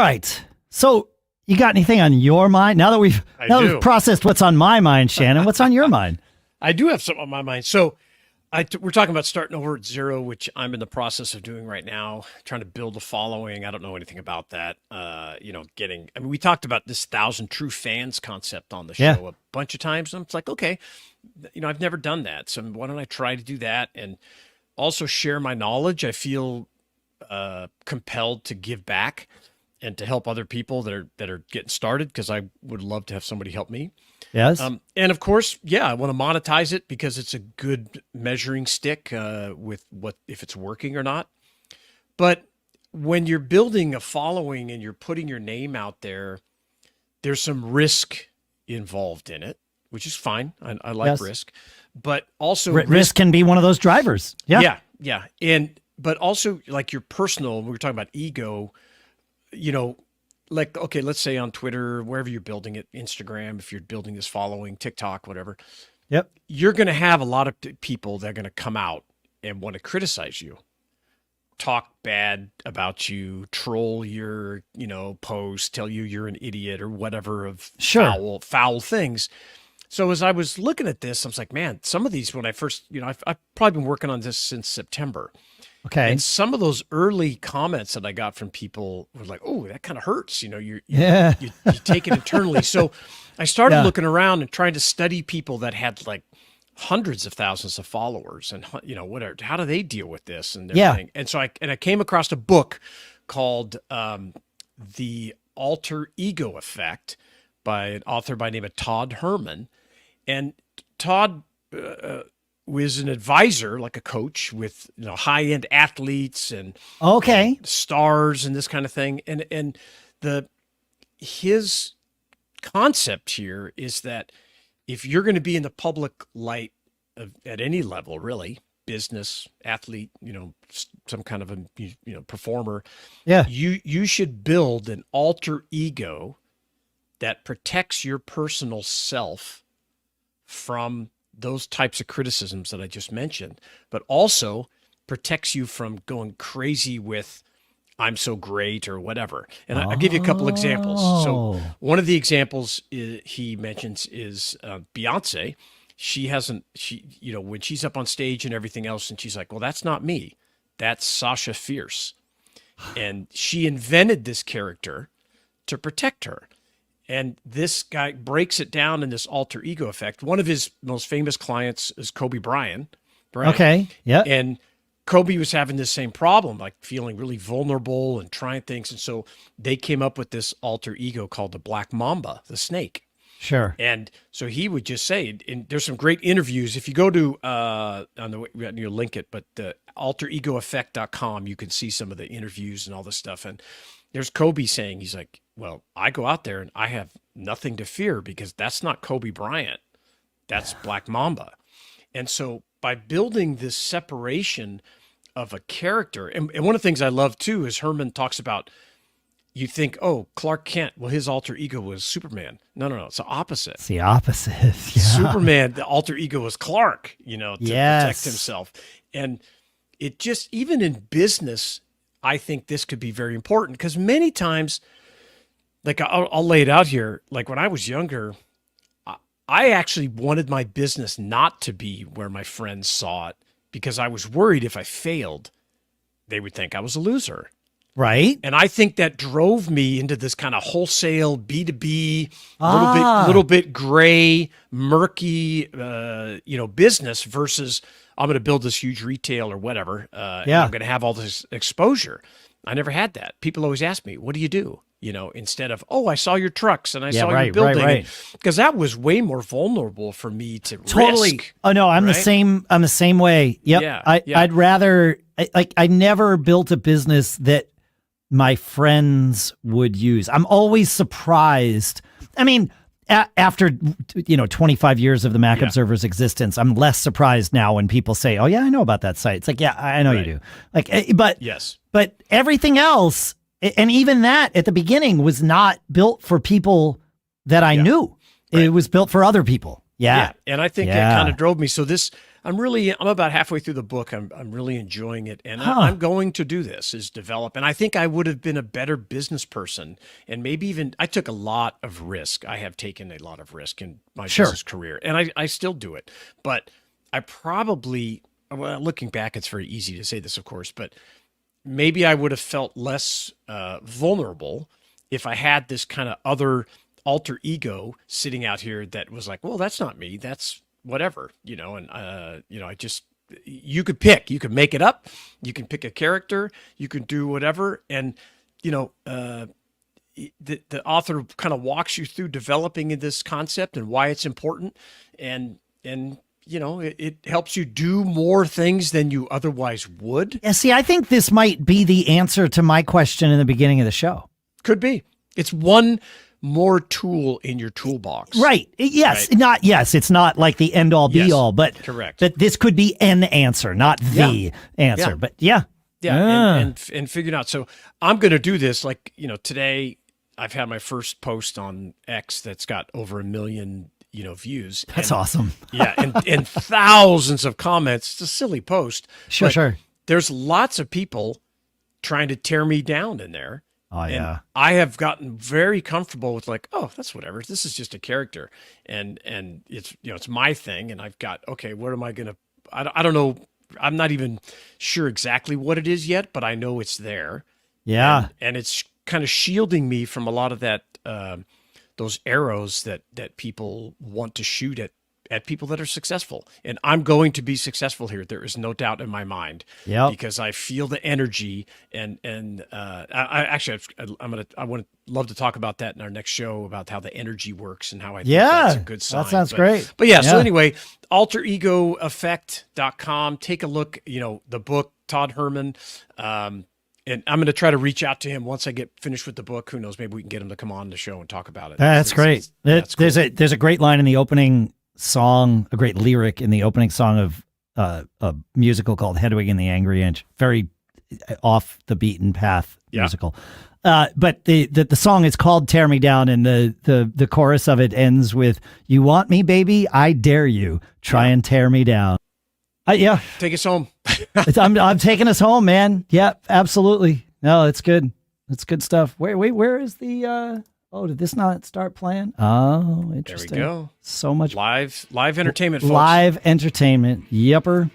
All right. So you got anything on your mind? Now that we've processed what's on my mind, Shannon, what's on your mind? I do have something on my mind. So we're talking about starting over at zero, which I'm in the process of doing right now, trying to build a following. I don't know anything about that. We talked about this 1,000 true fans concept on the show a bunch of times. And it's like, okay, I've never done that. So why don't I try to do that and also share my knowledge? I feel compelled to give back and to help other people that are getting started, because I would love to have somebody help me. Yes. And of course, I want to monetize it because it's a good measuring stick with if it's working or not. But when you're building a following and you're putting your name out there, there's some risk involved in it, which is fine. I like risk, but also risk can be one of those drivers. Yeah. Yeah. But also, like, your personal, we were talking about ego, like, okay, let's say on Twitter, wherever you're building it, Instagram, if you're building this following, TikTok, whatever. Yep. You're going to have a lot of people that are going to come out and want to criticize you, talk bad about you, troll your, post, tell you you're an idiot or whatever of foul things. So as I was looking at this, I was like, man, some of these, when I first, I've probably been working on this since September. Okay. And some of those early comments that I got from people were like, oh, that kind of hurts. You take it internally. So I started looking around and trying to study people that had like hundreds of thousands of followers and, how do they deal with this and everything. And so I came across a book called The Alter Ego Effect by an author by the name of Todd Herman. And Todd was an advisor, like a coach with high-end athletes and stars and this kind of thing. And his concept here is that if you're going to be in the public light at any level, really, business, athlete, some kind of a performer, you should build an alter ego that protects your personal self from those types of criticisms that I just mentioned, but also protects you from going crazy with I'm so great or whatever. And I'll give you a couple examples. So one of the examples he mentions is Beyoncé. When she's up on stage and everything else, and she's like, well, that's not me. That's Sasha Fierce. And she invented this character to protect her. And this guy breaks it down in this alter ego effect. One of his most famous clients is Kobe Bryant. Okay. Yeah. And Kobe was having this same problem, like feeling really vulnerable and trying things. And so they came up with this alter ego called the Black Mamba, the snake. Sure. And so he would just say, and there's some great interviews. If you go to, you'll link it, but alteregoeffect.com, you can see some of the interviews and all this stuff. And there's Kobe saying, he's like, well, I go out there and I have nothing to fear because that's not Kobe Bryant. That's Black Mamba. And so by building this separation of a character, and one of the things I love too is Herman talks about, you think, oh, Clark Kent, well, his alter ego was Superman. No, it's the opposite. It's the opposite. Yeah. Superman, the alter ego was Clark, to protect himself. And it just, even in business, I think this could be very important because many times, like I'll lay it out here, like when I was younger, I actually wanted my business not to be where my friends saw it because I was worried if I failed, they would think I was a loser. Right. And I think that drove me into this kind of wholesale B2B, little bit gray, murky, business versus I'm going to build this huge retail or whatever. And I'm going to have all this exposure. I never had that. People always ask me, what do you do? Instead of, I saw your trucks and I saw your building. Right. Because that was way more vulnerable for me to risk. Oh, no, I'm the same. I'm the same way. Yep. Yeah, I'd rather, I never built a business that my friends would use. I'm always surprised. I mean, after 25 years of the Mac Observer's existence, I'm less surprised now when people say, "Oh yeah, I know about that site." It's like, yeah, I know you do. Like, but everything else, and even that at the beginning was not built for people that I knew. Right. It was built for other people. Yeah. And I think that kind of drove me. So this, I'm about halfway through the book. I'm really enjoying it, and I'm going to do this, is develop. And I think I would have been a better business person, and maybe even I took a lot of risk. I have taken a lot of risk in my business career, and I still do it. But I probably, well, looking back, it's very easy to say this, of course, but maybe I would have felt less vulnerable if I had this kind of other alter ego sitting out here that was like, well, that's not me. That's whatever, and, I just, you could make it up. You can pick a character, you can do whatever. And, the author kind of walks you through developing this concept and why it's important. And, it helps you do more things than you otherwise would. Yeah, see, I think this might be the answer to my question in the beginning of the show. Could be. It's one more tool in your toolbox. Right. Yes. Right. It's not like the end all be all, but correct. But this could be an answer, not the answer. But and figuring out. So I'm going to do this. Like, today I've had my first post on X that's got over 1 million, views. That's awesome. and thousands of comments. It's a silly post. Sure. There's lots of people trying to tear me down in there. Oh, yeah. And I have gotten very comfortable with like, oh, that's whatever. This is just a character. And it's, it's my thing. And I've got, okay, what am I going to, I don't know. I'm not even sure exactly what it is yet, but I know it's there. Yeah. And it's kind of shielding me from a lot of that, those arrows that people want to shoot at people that are successful. And I'm going to be successful here. There is no doubt in my mind. Yeah. Because I feel the energy and I want to love to talk about that in our next show about how the energy works and how I think that's a good sign. That sounds great. But so anyway, alteregoeffect.com. Take a look, the book, Todd Herman. And I'm going to try to reach out to him once I get finished with the book. Who knows? Maybe we can get him to come on the show and talk about it. That's great. That's there's cool. there's a great line in the opening song, a great lyric in the opening song of a musical called Hedwig and the Angry Inch. Very off the beaten path musical. But the song is called Tear Me Down, and the chorus of it ends with, "You want me, baby? I dare you. Try and tear me down." Take us home. I'm taking us home, man. Yeah, absolutely. No, it's good. It's good stuff. Where is the did this not start playing? Oh, interesting. There we go. So much live entertainment, folks. Live entertainment. Yepper.